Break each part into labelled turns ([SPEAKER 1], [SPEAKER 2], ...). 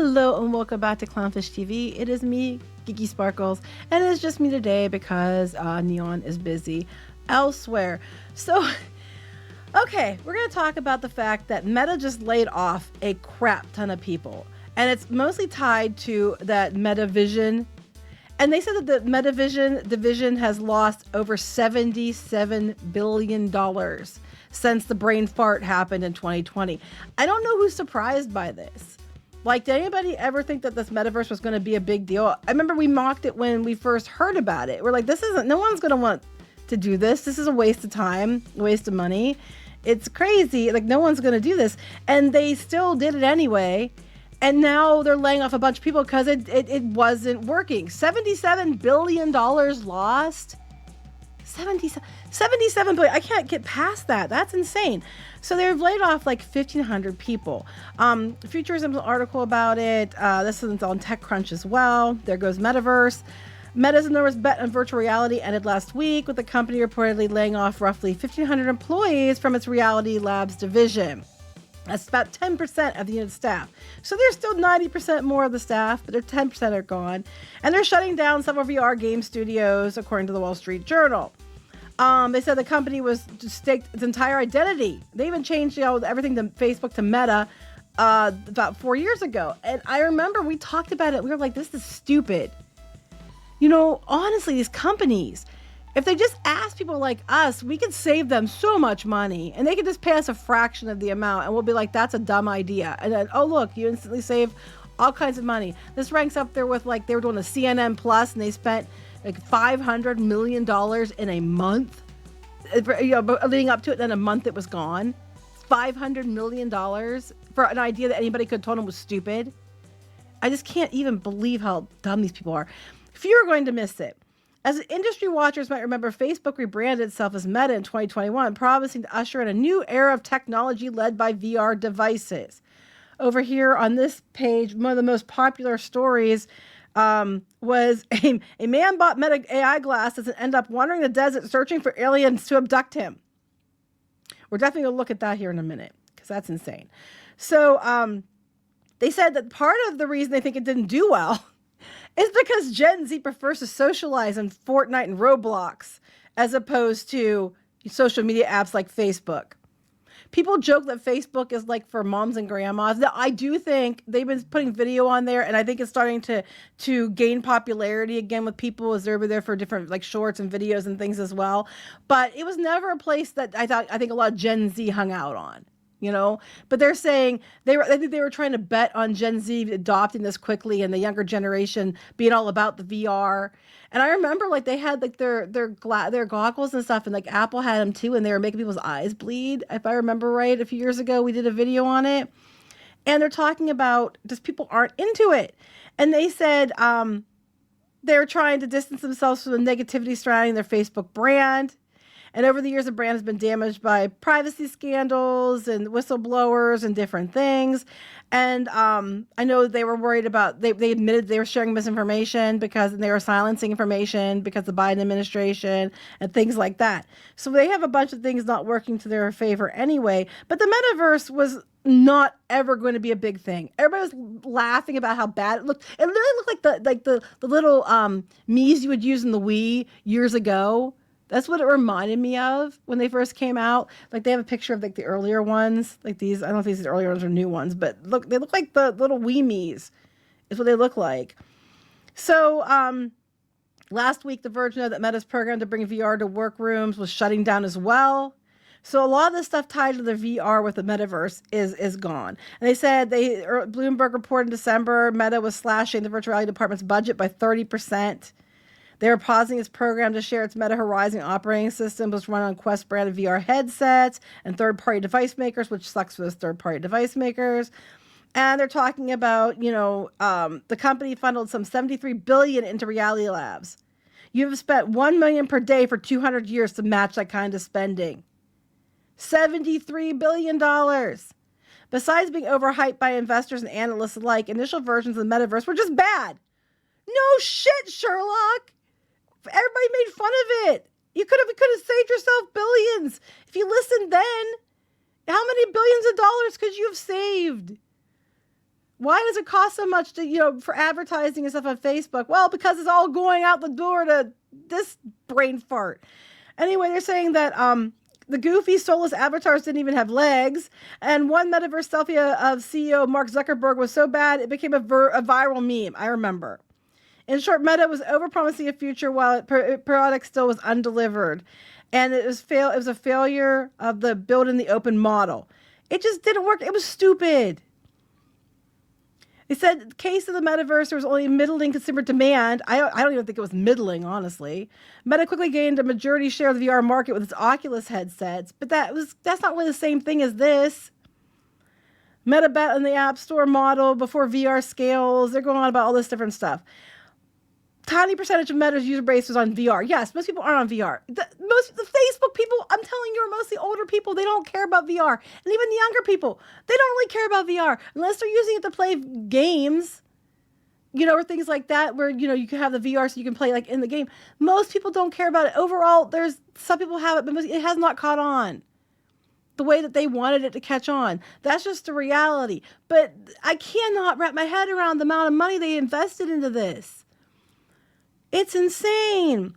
[SPEAKER 1] Hello and welcome back to Clownfish TV. It is me, Geeky Sparkles, and it's just me today because Kneon is busy elsewhere. So, okay, we're going to talk about the fact that Meta just laid off a crap ton of people, and it's mostly tied to that Metavision. And they said that the Metavision division has lost over $77 billion since the brain fart happened in 2020. I don't know who's surprised by this. Like, did anybody ever think that this metaverse was going to be a big deal? I remember we mocked it when we first heard about it. We're like, no one's going to want to do this. This is a waste of time, a waste of money. It's crazy. Like, no one's going to do this. And they still did it anyway. And now they're laying off a bunch of people because it wasn't working. $77 billion lost. 77 billion. I can't get past that. That's insane. So they've laid off like 1,500 people. Futurism's an article about it. This is on TechCrunch as well. There goes Metaverse. Meta's enormous bet on virtual reality ended last week, with the company reportedly laying off roughly 1,500 employees from its Reality Labs division. That's about 10% of the unit staff. So there's still 90% more of the staff, but they're 10% are gone. And they're shutting down several VR game studios, according to the Wall Street Journal. They said the company was just staked its entire identity. They even changed everything to Facebook to Meta about 4 years ago. And I remember we talked about it. We were like, this is stupid. You know, honestly, these companies, if they just ask people like us, we could save them so much money, and they could just pay us a fraction of the amount, and we'll be like, that's a dumb idea. And then, oh, look, you instantly save all kinds of money. This ranks up there with, like, they were doing a CNN Plus, and they spent like $500 million in a month, leading up to it. Then a month it was gone. $500 million for an idea that anybody could have told them was stupid. I just can't even believe how dumb these people are. Few are going to miss it. As industry watchers might remember, Facebook rebranded itself as Meta in 2021, promising to usher in a new era of technology led by VR devices. Over here on this page, one of the most popular stories was a man bought Meta AI glasses and ended up wandering the desert searching for aliens to abduct him. We're definitely going to look at that here in a minute, because that's insane. So they said that part of the reason they think it didn't do well is because Gen Z prefers to socialize in Fortnite and Roblox as opposed to social media apps like Facebook. People joke that Facebook is like for moms and grandmas. Now, I do think they've been putting video on there, and I think it's starting to gain popularity again with people as they're over there for different like shorts and videos and things as well. But it was never a place that I think a lot of Gen Z hung out on. You know, but they're saying I think they were trying to bet on Gen Z adopting this quickly and the younger generation being all about the VR. And I remember like they had like their goggles and stuff, and like Apple had them too, and they were making people's eyes bleed. If I remember right, a few years ago, we did a video on it, and they're talking about just people aren't into it. And they said they're trying to distance themselves from the negativity surrounding their Facebook brand. And over the years, the brand has been damaged by privacy scandals and whistleblowers and different things. And I know they were worried about, they admitted they were sharing misinformation because they were silencing information because of the Biden administration and things like that. So they have a bunch of things not working to their favor anyway. But the metaverse was not ever going to be a big thing. Everybody was laughing about how bad it looked. It literally looked like the little Mii's you would use in the Wii years ago. That's what it reminded me of when they first came out. Like they have a picture of like the earlier ones, like these. I don't know if these are the earlier ones or new ones, but look, they look like the little Wii Mii's is what they look like. So last week, the Verge noted that Meta's program to bring VR to workrooms was shutting down as well. So a lot of the stuff tied to the VR with the metaverse is gone. And they said Bloomberg reported in December, Meta was slashing the virtual reality department's budget by 30%. They were pausing its program to share its Meta Horizon operating system, which run on Quest branded VR headsets and third-party device makers, which sucks for those third-party device makers. And they're talking about, the company funneled some $73 billion into Reality Labs. You have spent $1 million per day for 200 years to match that kind of spending. $73 billion. Besides being overhyped by investors and analysts alike, initial versions of the metaverse were just bad. No shit, Sherlock. Everybody made fun of it. You could have saved yourself billions if you listened then. How many billions of dollars could you have saved? Why does it cost so much to, for advertising and stuff on Facebook? Well, because it's all going out the door to this brain fart. Anyway, they're saying that the goofy, soulless avatars didn't even have legs. And one Metaverse selfie of CEO Mark Zuckerberg was so bad, it became a viral meme. I remember. In short, Meta was overpromising a future while product still was undelivered. And it was a failure of the build in the open model. It just didn't work. It was stupid. They said, in the case of the Metaverse, there was only middling consumer demand. I don't even think it was middling, honestly. Meta quickly gained a majority share of the VR market with its Oculus headsets, but that's not really the same thing as this. Meta bet on the App Store model before VR scales. They're going on about all this different stuff. Tiny percentage of Meta's user base was on VR. Yes, most people aren't on VR. The Facebook people, I'm telling you, are mostly older people. They don't care about VR. And even the younger people, they don't really care about VR unless they're using it to play games, or things like that where, you can have the VR so you can play like in the game. Most people don't care about it. Overall, there's some people have it, but it has not caught on the way that they wanted it to catch on. That's just the reality. But I cannot wrap my head around the amount of money they invested into this. It's insane.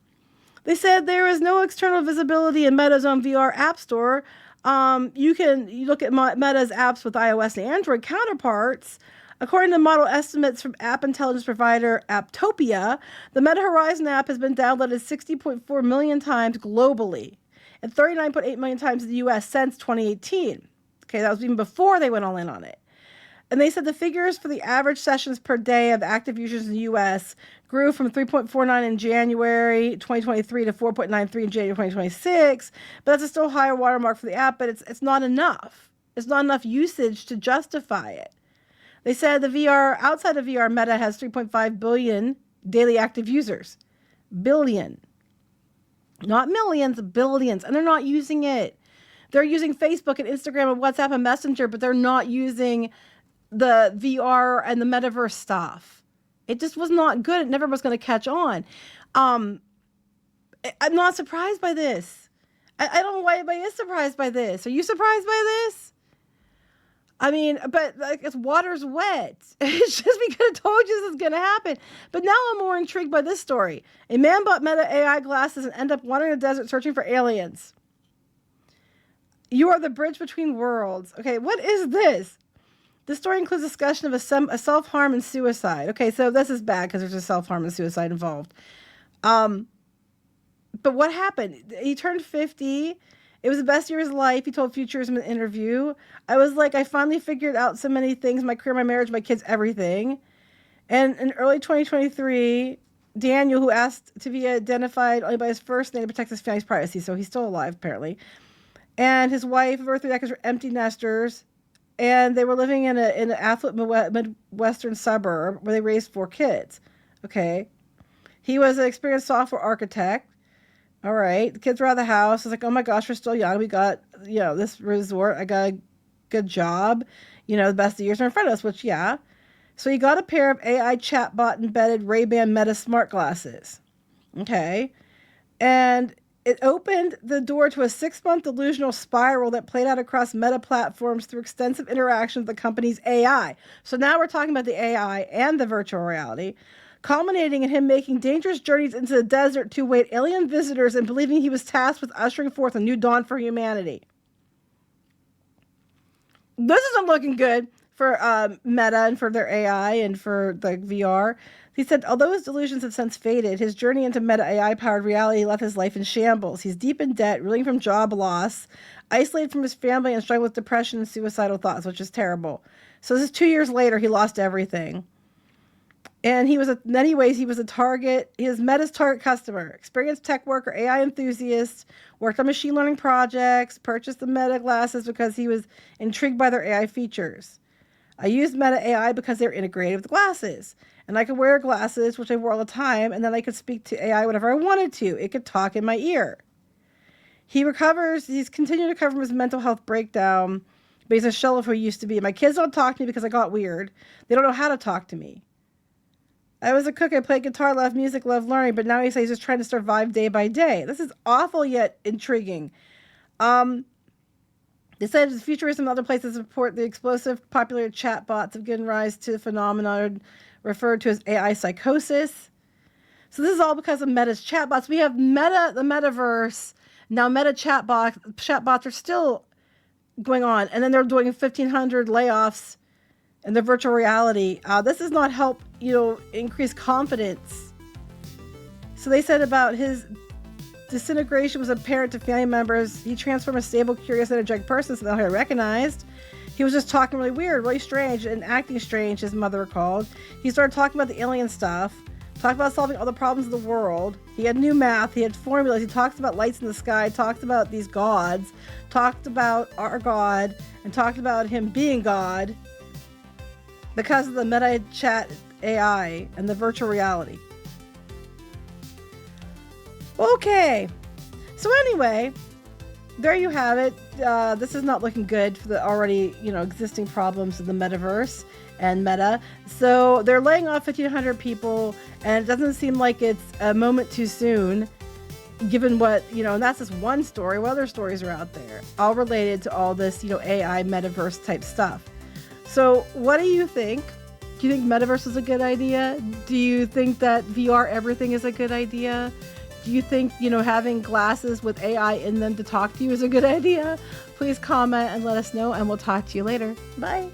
[SPEAKER 1] They said there is no external visibility in Meta's own VR app store. You look at Meta's apps with iOS and Android counterparts. According to model estimates from app intelligence provider Apptopia, the Meta Horizon app has been downloaded 60.4 million times globally and 39.8 million times in the US since 2018. Okay, that was even before they went all in on it. And they said the figures for the average sessions per day of active users in the U.S. grew from 3.49 in January 2023 to 4.93 in January 2026. But that's a still higher watermark for the app, but it's not enough. It's not enough usage to justify it. They said outside of VR, Meta has 3.5 billion daily active users. Billion. Not millions, billions. And they're not using it. They're using Facebook and Instagram and WhatsApp and Messenger, but they're not using the VR and the Metaverse stuff. It just was not good. It never was going to catch on. I'm not surprised by this. I don't know why anybody is surprised by this. Are you surprised by this? I mean, but it's water's wet. It's just we could have told you this is going to happen. But now I'm more intrigued by this story. A man bought Meta AI glasses and ended up wandering the desert searching for aliens. You are the bridge between worlds. Okay, what is this? The story includes discussion of a self-harm and suicide. Okay, so this is bad because there's a self-harm and suicide involved. But what happened? He turned 50. It was the best year of his life. He told Futurism in an interview. I was like, I finally figured out so many things, my career, my marriage, my kids, everything. And in early 2023, Daniel, who asked to be identified only by his first name to protect his family's privacy, so he's still alive apparently, and his wife of Earth 3 Decades were empty nesters. And they were living in an affluent Midwestern suburb where they raised 4 kids. Okay. He was an experienced software architect. All right. The kids were out of the house. I was like, oh my gosh, we're still young. We got, this resort. I got a good job. The best of years are in front of us, which, yeah. So he got a pair of AI chatbot embedded Ray-Ban Meta smart glasses. Okay. And it opened the door to a 6-month delusional spiral that played out across Meta platforms through extensive interaction with the company's AI. So now we're talking about the AI and the virtual reality, culminating in him making dangerous journeys into the desert to await alien visitors and believing he was tasked with ushering forth a new dawn for humanity. This isn't looking good for Meta and for their AI and for the VR. He said, although his delusions have since faded, his journey into Meta AI-powered reality left his life in shambles. He's deep in debt, reeling from job loss, isolated from his family, and struggling with depression and suicidal thoughts, which is terrible. So this is 2 years later, he lost everything. And he was in many ways, he was Meta's target customer, experienced tech worker, AI enthusiast, worked on machine learning projects, purchased the Meta glasses because he was intrigued by their AI features. I used Meta AI because they're integrated with glasses. And I could wear glasses, which I wore all the time, and then I could speak to AI whenever I wanted to. It could talk in my ear. He's continued to recover from his mental health breakdown, but he's a shell of who he used to be. My kids don't talk to me because I got weird. They don't know how to talk to me. I was a cook, I played guitar, loved music, loved learning, but now he says he's just trying to survive day by day. This is awful yet intriguing. They They said futurism and other places report the explosive popular chatbots have given rise to the phenomenon referred to as AI psychosis. So this is all because of Meta's chatbots. We have Meta, the Metaverse. Now Meta chatbots are still going on. And then they're doing 1,500 layoffs in the virtual reality. This does not help, increase confidence. So they said about his disintegration was apparent to family members. He transformed a stable, curious, energetic person, so they recognized. He was just talking really weird, really strange, and acting strange, his mother recalled. He started talking about the alien stuff, talked about solving all the problems of the world. He had new math, he had formulas, he talked about lights in the sky, talked about these gods, talked about our God, and talked about him being God because of the Meta chat AI and the virtual reality. Okay, so anyway, there you have it. This is not looking good for the already, existing problems of the Metaverse and Meta. So they're laying off 1,500 people, and it doesn't seem like it's a moment too soon, given what, and that's just one story. What other stories are out there, all related to all this, AI Metaverse type stuff. So what do you think? Do you think Metaverse is a good idea? Do you think that VR everything is a good idea? Do you think, having glasses with AI in them to talk to you is a good idea? Please comment and let us know, and we'll talk to you later. Bye.